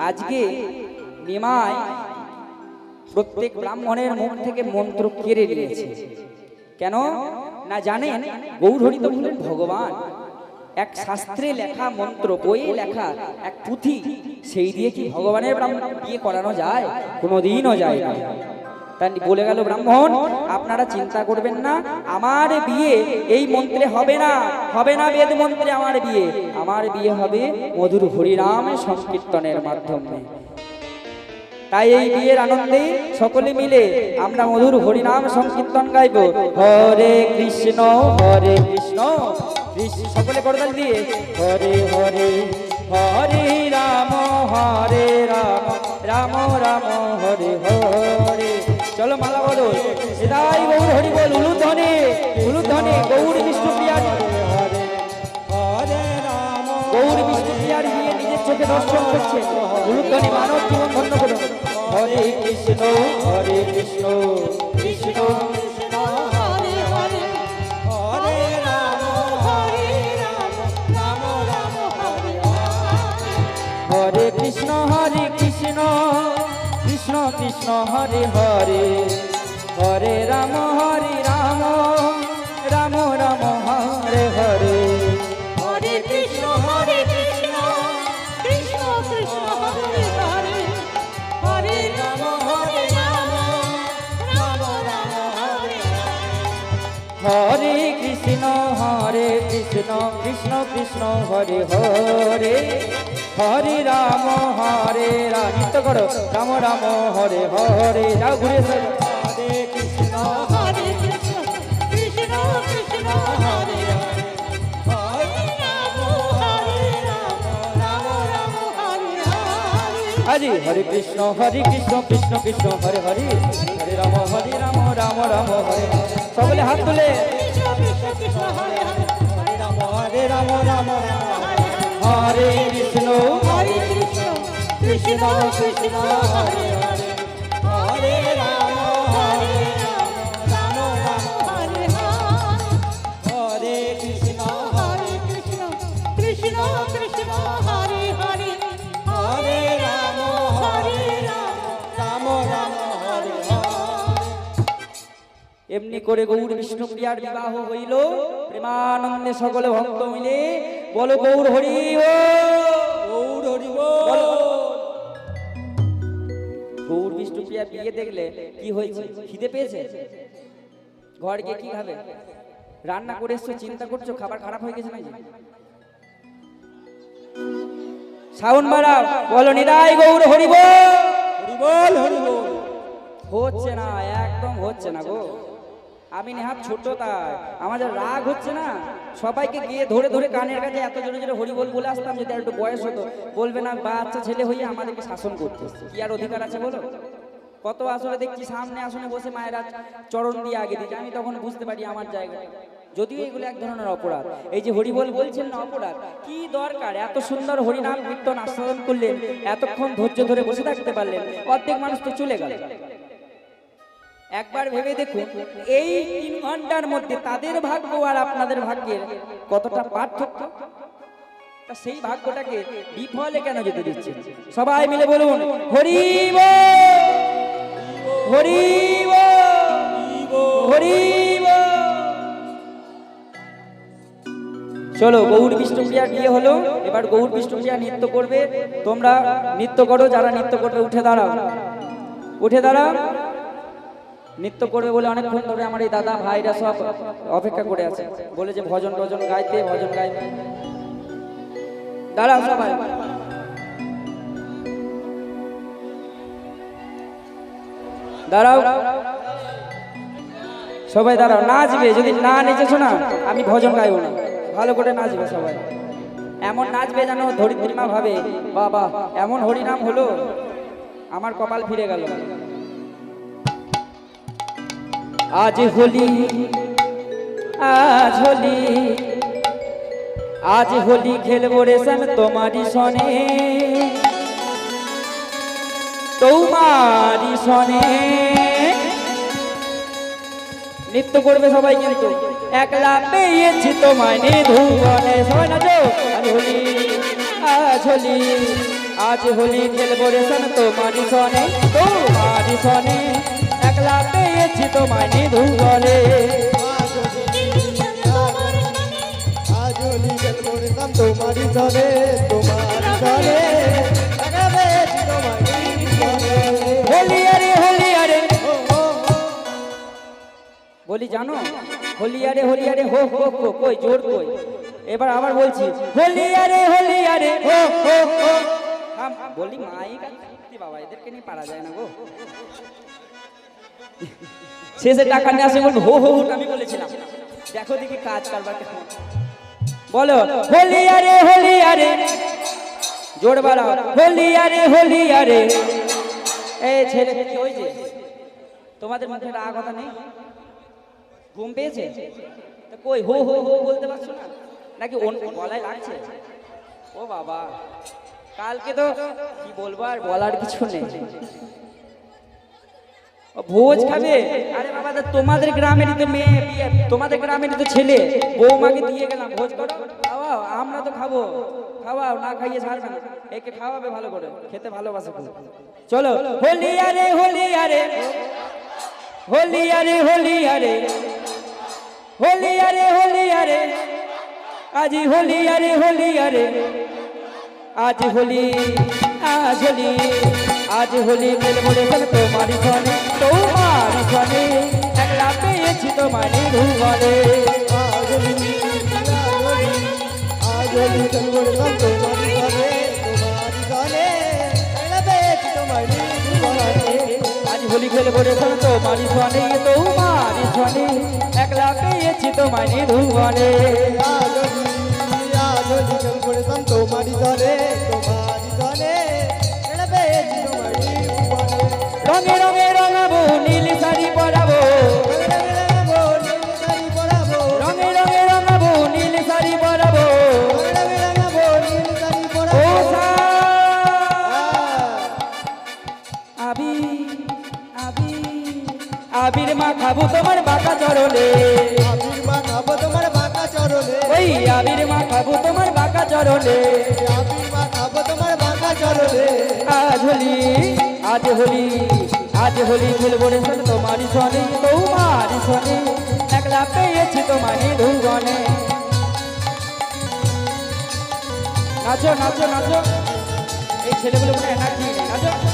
আজকে নিমাই প্রত্যেক ব্রাহ্মণের মুখ থেকে মন্ত্র কেড়ে নিয়েছে। কেন না জানেন, গৌরহরি তো হলেন ভগবান। এক শাস্ত্রে লেখা মন্ত্র, বইয়ে লেখা এক পুঁথি, সেই দিয়ে কি ভগবানের বিয়ে করানো যায়? কোনোদিনও যায় না। তাই বলে গেল ব্রাহ্মণ, আপনারা চিন্তা করবেন না, আমার বিয়ে এই মন্ত্রে হবে না, হবে না বেদ মন্ত্রে আমার বিয়ে। আমার বিয়ে হবে মধুর হরিনাম সংকীর্তনের মাধ্যমে। তাই এই বিয়ের আনন্দে সকলে মিলে আমরা মধুর হরিনাম সংকীর্তন গাইব। হরে কৃষ্ণ কৃষ্ণ, সকলে করতাল দিয়ে হরে হরে, হরে রাম রাম, রাম রাম হরে হরে। চলো মালা বলো, সেটাই গৌর হরি বল, উলুধ্বনি উলুধ্বনি। গৌর বিষ্ণুপ্রিয়ার গৌর বিষ্ণুপ্রিয়ার বিয়ে নিজের চোখে দর্শন করছে। উলুধ্বনি, মানব জীবন ধন্য করো। হরে কৃষ্ণ কৃষ্ণ, কৃষ্ণ কৃষ্ণ হরে হরে, হরে রাম রাম, রাম রাম হরে হরে। হরে কৃষ্ণ কৃষ্ণ, কৃষ্ণ কৃষ্ণ হরে হরে, হরে রাম রাম, রাম রাম হরে হরে। হরে কৃষ্ণ কৃষ্ণ, কৃষ্ণ কৃষ্ণ হরে হরে, হরে রাম রাম, রাম রাম হরে হরে। হরে কৃষ্ণ কৃষ্ণ, কৃষ্ণ কৃষ্ণ হরে হরে, হরে রাম নিত্য করো, রাম রাম হরে হরে। যাও ঘুরে এসো। হরে কৃষ্ণ কৃষ্ণ, কৃষ্ণ কৃষ্ণ হরে হরে, হরে রাম রাম, রাম হরে হরে। আজি হরে কৃষ্ণ কৃষ্ণ, কৃষ্ণ হরে হরে, হরে রাম রাম, রাম হরে। সকলে হাত তুলে কৃষ্ণ কৃষ্ণ কৃষ্ণ হরে হরে, হরে রাম রাম, রাম হরে হরে। হরে কৃষ্ণ কৃষ্ণ কৃষ্ণ কৃষ্ণ হরে হরে, হরে রাম রাম, রাম হরে হরে। হরে কৃষ্ণ কৃষ্ণ কৃষ্ণ কৃষ্ণ হরে হরে, হরে রাম রাম, রাম হরে হরে। এমনি করে গৌর বিষ্ণুপ্রিয়ার বিবাহ হইল প্রেমানন্দে। সকলে ভক্ত মিলে বলো গৌর হরি গৌর হরি বল। গৌর বিষ্ণুপ্রিয়া বিয়ে দেখলে কি হয়েছে? খিদে পেয়েছে? ঘর গিয়ে কি খাবে? রান্না করে এসছো, চিন্তা করছো খাবার খারাপ হয়ে গেছে নাকি? সাউন্ড বাড়াও, বলো নিতাই গৌর হরি বল, হরি বল। হচ্ছে না, একদম হচ্ছে না গো। আমি নেহাত ছোট, তাই আমাদের রাগ হচ্ছে না। সবাইকে গিয়ে ধরে ধরে কানের কাছে এত জোরে জোরে হরি বল বলে আসতাম। যদি একটু বয়স হতো, বলবে না বাচ্চা ছেলে হয়ে আমাদেরকে শাসন করতে কি আর অধিকার আছে বলো? কত আসলে দেখছি সামনে আসনে বসে মায়েরা চরণ দিয়ে আগে দিচ্ছে, আমি তখন বুঝতে পারি আমার জায়গা। যদিও এগুলো এক ধরনের অপরাধ। এই যে হরিবল বলছেন না, অপরাধ কি দরকার? এত সুন্দর হরিনাম কীর্তন আস্বাদন করলেন, এতক্ষণ ধৈর্য ধরে বসে থাকতে পারলেন, অর্ধেক মানুষ তো চলে গেল। একবার ভেবে দেখুন, এই 3 ঘন্টার মধ্যে তাদের ভাগ্য আর আপনাদের ভাগ্যের কতটা পার্থক্য। তা সেই ভাগ্যটাকে বিফলে কেন যেতে দিচ্ছেন? সবাই মিলে বলুন হরি বল, হরি বল, হরি বল। চলো, গৌর বিষ্ণুপ্রিয়ার বিয়ে হলো, এবার গৌর বিষ্ণুপ্রিয়া নৃত্য করবে। তোমরা নৃত্য করো, যারা নৃত্য করবে উঠে দাঁড়াও, উঠে দাঁড়াও। নৃত্য করবে বলে অনেকক্ষণ ধরে আমার এই দাদা ভাইরা সব অপেক্ষা করে আছে, বলে যে ভজন টজন গাইতে, ভজন গাইতে। দাঁড়াও সবাই, দাঁড়াও সবাই, দাঁড়াও। নাচবে, যদি না নেচেছো না আমি ভজন গাইব না। ভালো করে নাচবে সবাই, এমন নাচবে যেন ধরিত্রীমা ভাবে বাবা এমন হরিনাম হলো, আমার কপাল ফিরে গেল। আজ হোলি, আজ হোলি, আজ হোলি খেলবো রেশম তোমারি সনে, তোমারি সনে। নৃত্য করবে সবাই, কিন্তু একলা পেয়েছি তোমায় নিধুবনে। সবাই নাচো। আজ হোলি, আজ হোলি, আজ হোলি খেলবো রে শোন তোমারি সনে তোমারি সনে একলা পেয়েছি তোমায় নিধুবনে আজ হোলি খেলবো রে শোন তোমারি সনে তোমারি সনে হোলি আরে হোলি আরে বলি জানো হোলি আরে হো হো হো কই জোর কই এবার আবার বলছি হোলি আরে হো হো হো থাম বলি মাইক আর বাবা এদেরকে নিয়ে পারা যায় না গো শেষে টাকা নিয়ে আসে বলবো হো হো হো আমি বলেছিলাম দেখো দেখি কাজ কারবার কেমন বলো হোলি আরে জোর বাড়াও হোলি আরে এই ছেলে কি হয়েছে তোমাদের মুখে রাগ কথা নেই ঘুম পেয়েছে তা কই হো হো হো বলতে পারছো না নাকি গলায় লাগছে ও বাবা কালকে তো কি বলবো আর বলার কিছু নেই ও ভোজ খাবে আরে বাবা তা তোমাদের গ্রামেরই তো মেয়ে বিয়ে তোমাদের গ্রামেরই তো ছেলে বৌমাকে দিয়ে গেলাম ভোজ করো খাওয়াও আমরা তো খাবো খাওয়াও না খাইয়ে ছাড়বে না একে খাওয়াবে ভালো করে খেতে ভালোবাসে খুব চলো হোলি আরে হোলি আরে আজি হোলি আরে আজ হোলি খেলবো রে শোন তোমারি সনে একলা পেয়েছি তোমায় নিধুবনে আজ হোলি খেলবো রে শোন তোমারি সনে তোমারি সনে আজ হোলি খেলবো রে শোন তোমারি সনে একলা পেয়েছি তোমায় নিধুবনে তোমারি সনে রঙে রঙে রঙাবো নীল শাড়ি পরাবো রঙে রঙে রঙাবো নীল শাড়ি পরাবো ও আবির মা খাবো তোমার বাঁকা চরলে ওই আবির মা খাবো তোমার বাঁকা চরলে আজ হোলি খেলবো রে শোন তোমারি সনে একলা পেয়েছি তোমার নিধুবনে নাচো এই ছেলেগুলো কোনো এনার্জি নেই নাচো